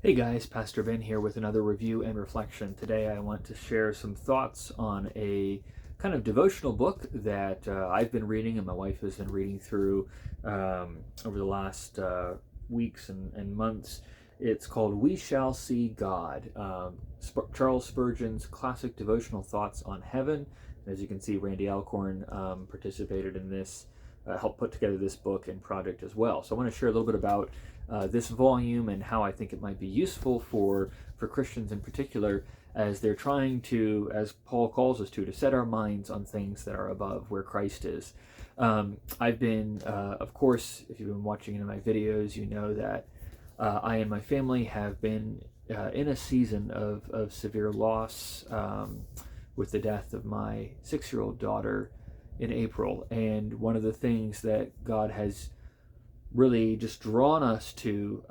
Hey guys, Pastor Ben here with another review and reflection. Today I want to share some thoughts on a kind of devotional book that I've been reading and my wife has been reading through over the last weeks and months. It's called We Shall See God, Charles Spurgeon's classic devotional thoughts on heaven. As you can see, Randy Alcorn participated in this, helped put together this book and project as well. So I want to share a little bit about this volume and how I think it might be useful for Christians in particular as they're trying to, as Paul calls us to set our minds on things that are above where Christ is. I've been, of course, if you've been watching any of my videos, you know that I and my family have been in a season of severe loss with the death of my 6-year-old daughter in April. And one of the things that God has really just drawn us to,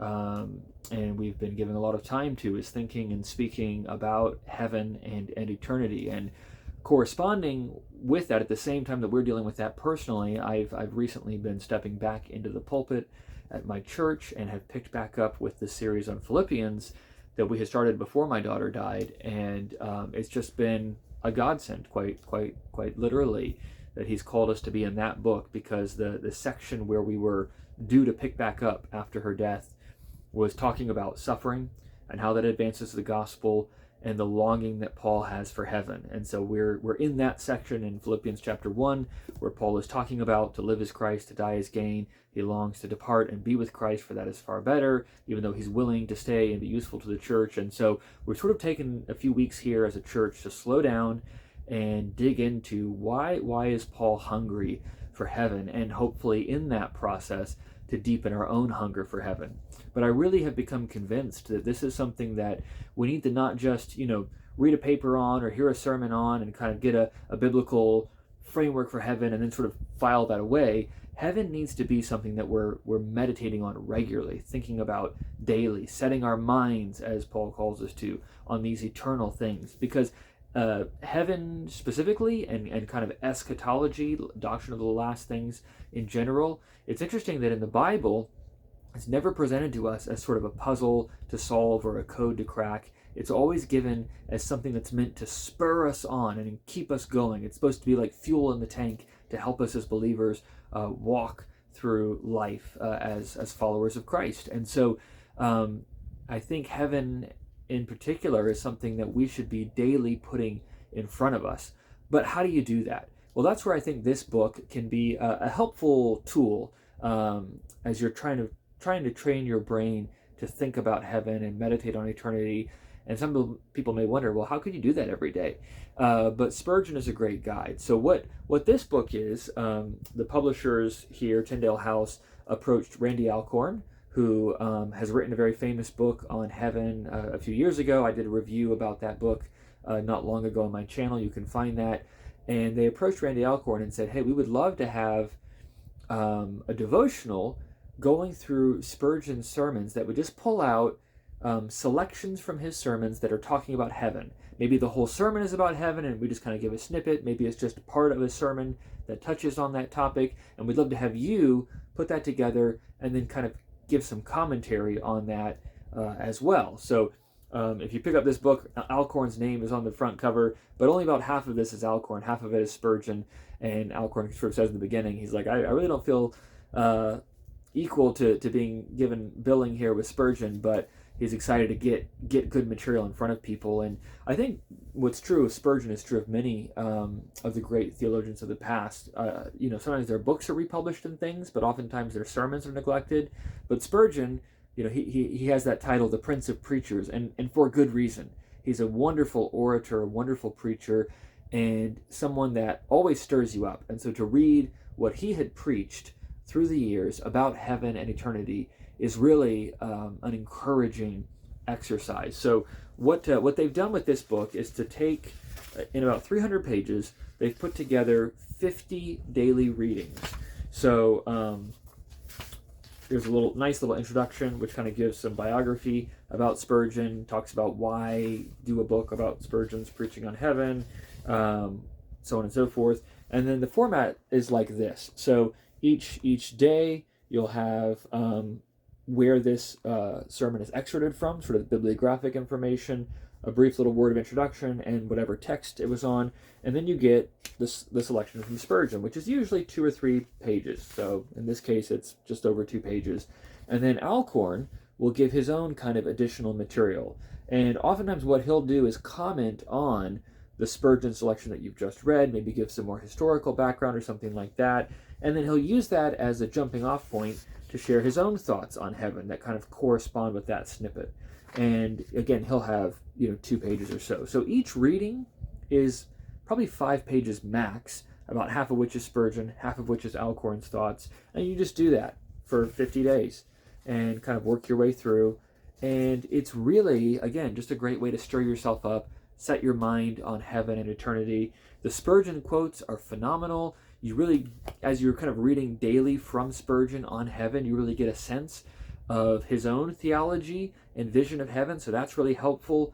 and we've been giving a lot of time to, is thinking and speaking about heaven and eternity. And corresponding with that, at the same time that we're dealing with that personally, I've recently been stepping back into the pulpit at my church and have picked back up with the series on Philippians that we had started before my daughter died. And it's just been a godsend, quite literally, that he's called us to be in that book, because the section where we were due to pick back up after her death was talking about suffering and how that advances the gospel and the longing that Paul has for heaven. And so we're in that section in Philippians chapter 1 where Paul is talking about to live as Christ, to die as gain. He longs to depart and be with Christ, for that is far better, even though he's willing to stay and be useful to the church. And so we're sort of taking a few weeks here as a church to slow down and dig into why is Paul hungry for heaven, and hopefully in that process to deepen our own hunger for heaven. But I really have become convinced that this is something that we need to not just, read a paper on or hear a sermon on and kind of get a biblical framework for heaven and then sort of file that away. Heaven needs to be something that we're meditating on regularly, thinking about daily, setting our minds, as Paul calls us to, on these eternal things. Because heaven specifically, and kind of eschatology, doctrine of the last things in general, it's interesting that in the Bible, it's never presented to us as sort of a puzzle to solve or a code to crack. It's always given as something that's meant to spur us on and keep us going. It's supposed to be like fuel in the tank to help us as believers walk through life as followers of Christ. And so I think heaven in particular is something that we should be daily putting in front of us. But how do you do that? Well, that's where I think this book can be a helpful tool as you're trying to train your brain to think about heaven and meditate on eternity. And some people may wonder, well, how could you do that every day? But Spurgeon is a great guide. So what this book is, the publishers here, Tyndale House, approached Randy Alcorn, who has written a very famous book on heaven a few years ago. I did a review about that book not long ago on my channel. You can find that. And they approached Randy Alcorn and said, hey, we would love to have a devotional going through Spurgeon's sermons that would just pull out selections from his sermons that are talking about heaven. Maybe the whole sermon is about heaven and we just kind of give a snippet. Maybe it's just part of a sermon that touches on that topic. And we'd love to have you put that together and then kind of give some commentary on that as well. So if you pick up this book, Alcorn's name is on the front cover, but only about half of this is Alcorn, half of it is Spurgeon. And Alcorn sort of says in the beginning, he's like, I really don't feel equal to being given billing here with Spurgeon, but he's excited to get good material in front of people. And I think what's true of Spurgeon is true of many of the great theologians of the past. Sometimes their books are republished and things, but oftentimes their sermons are neglected. But Spurgeon, he has that title, the Prince of Preachers, and for good reason. He's a wonderful orator, a wonderful preacher, and someone that always stirs you up. And so to read what he had preached through the years about heaven and eternity is really an encouraging exercise. So what they've done with this book is to take, in about 300 pages, they've put together 50 daily readings. So there's a nice little introduction, which kind of gives some biography about Spurgeon, talks about why do a book about Spurgeon's preaching on heaven, so on and so forth. And then the format is like this. So each day you'll have where this sermon is excerpted from, sort of bibliographic information, a brief little word of introduction, and whatever text it was on. And then you get the selection from Spurgeon, which is usually 2 or 3 pages. So in this case, it's just over 2 pages. And then Alcorn will give his own kind of additional material. And oftentimes what he'll do is comment on the Spurgeon selection that you've just read, maybe give some more historical background or something like that. And then he'll use that as a jumping off point to share his own thoughts on heaven that kind of correspond with that snippet. And again, he'll have 2 pages or so. So each reading is probably 5 pages max, about half of which is Spurgeon, half of which is Alcorn's thoughts. And you just do that for 50 days and kind of work your way through. And it's really, again, just a great way to stir yourself up, set your mind on heaven and eternity. The Spurgeon quotes are phenomenal. You really, as you're kind of reading daily from Spurgeon on heaven, you really get a sense of his own theology and vision of heaven. So that's really helpful,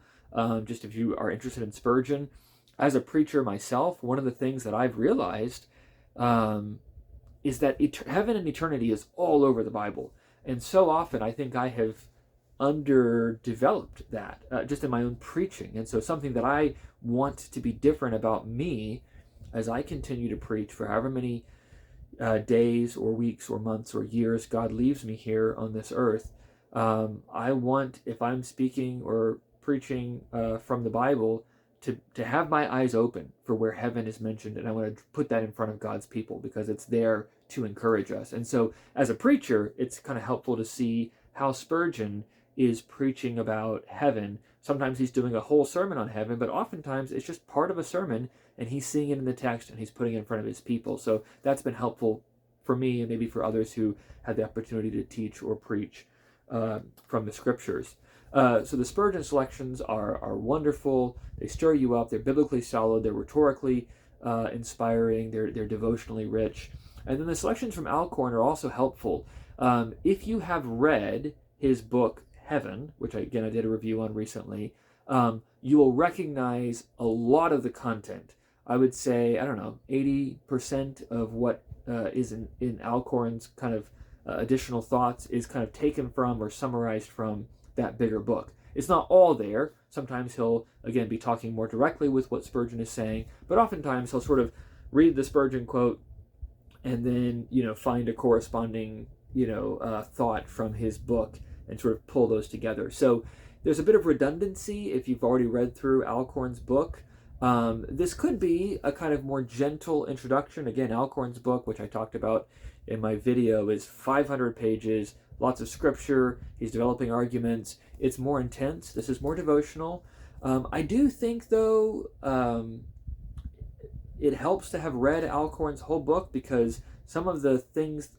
just if you are interested in Spurgeon. As a preacher myself, one of the things that I've realized is that heaven and eternity is all over the Bible. And so often I think I have underdeveloped that just in my own preaching. And so something that I want to be different about me as I continue to preach for however many days or weeks or months or years God leaves me here on this earth, I want, if I'm speaking or preaching from the Bible, to have my eyes open for where heaven is mentioned, and I want to put that in front of God's people because it's there to encourage us. And so as a preacher, it's kind of helpful to see how Spurgeon is preaching about heaven. Sometimes he's doing a whole sermon on heaven, but oftentimes it's just part of a sermon and he's seeing it in the text and he's putting it in front of his people. So that's been helpful for me and maybe for others who had the opportunity to teach or preach from the scriptures. So the Spurgeon selections are wonderful. They stir you up. They're biblically solid. They're rhetorically inspiring. They're devotionally rich. And then the selections from Alcorn are also helpful. If you have read his book, Heaven, which I did a review on recently, you will recognize a lot of the content. I would say, 80% of what is in Alcorn's kind of additional thoughts is kind of taken from or summarized from that bigger book. It's not all there. Sometimes he'll, again, be talking more directly with what Spurgeon is saying, but oftentimes he'll sort of read the Spurgeon quote and then, find a corresponding, thought from his book and sort of pull those together. So there's a bit of redundancy if you've already read through Alcorn's book. This could be a kind of more gentle introduction. Again, Alcorn's book, which I talked about in my video, is 500 pages, lots of scripture. He's developing arguments. It's more intense. This is more devotional. I do think, though, it helps to have read Alcorn's whole book because some of the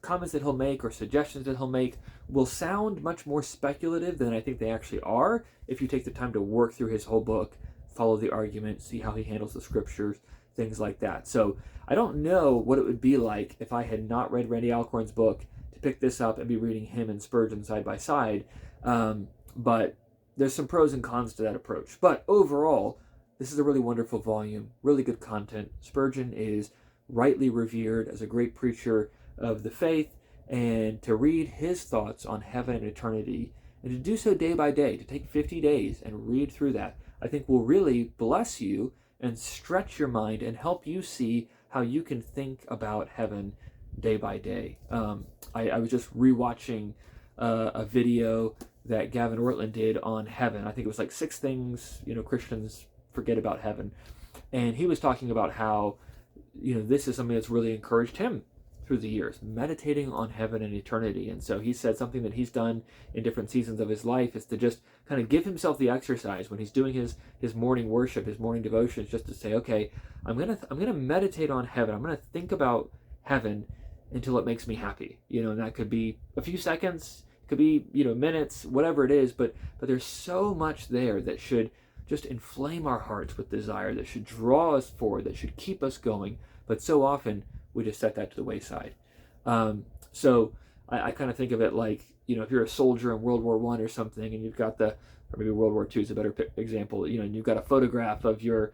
comments that he'll make or suggestions that he'll make will sound much more speculative than I think they actually are if you take the time to work through his whole book, follow the argument, see how he handles the scriptures, things like that. So I don't know what it would be like if I had not read Randy Alcorn's book to pick this up and be reading him and Spurgeon side by side. But there's some pros and cons to that approach. But overall, this is a really wonderful volume, really good content. Spurgeon is rightly revered as a great preacher of the faith, and to read his thoughts on heaven and eternity, and to do so day by day, to take 50 days and read through that, I think will really bless you and stretch your mind and help you see how you can think about heaven day by day. I was just rewatching a video that Gavin Ortland did on heaven. I think it was like 6 things, Christians forget about heaven. And he was talking about how, this is something that's really encouraged him through the years, meditating on heaven and eternity. And so he said something that he's done in different seasons of his life is to just kind of give himself the exercise when he's doing his morning worship, his morning devotions, just to say, okay, I'm gonna meditate on heaven. I'm gonna think about heaven until it makes me happy. And that could be a few seconds, it could be minutes, whatever it is. But there's so much there that should just inflame our hearts with desire, that should draw us forward, that should keep us going. But so often we just set that to the wayside. So I kind of think of it like, if you're a soldier in World War I or something, and you've got or maybe World War II is a better example, and you've got a photograph of your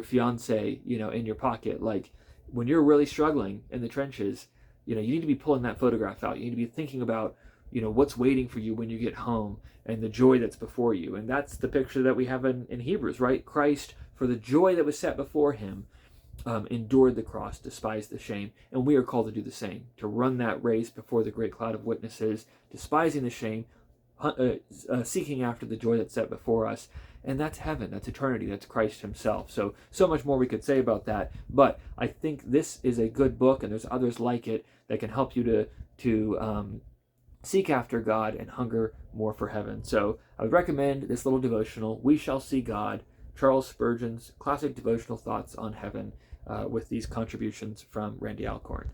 fiance, in your pocket. Like when you're really struggling in the trenches, you need to be pulling that photograph out. You need to be thinking about what's waiting for you when you get home and the joy that's before you. And that's the picture that we have in Hebrews, right? Christ, for the joy that was set before him, endured the cross, despised the shame, and we are called to do the same, to run that race before the great cloud of witnesses, despising the shame, seeking after the joy that's set before us. And that's heaven, that's eternity, that's Christ himself. So much more we could say about that, but I think this is a good book, and there's others like it that can help you to seek after God and hunger more for heaven. So I would recommend this little devotional, We Shall See God, Charles Spurgeon's classic devotional thoughts on heaven, with these contributions from Randy Alcorn.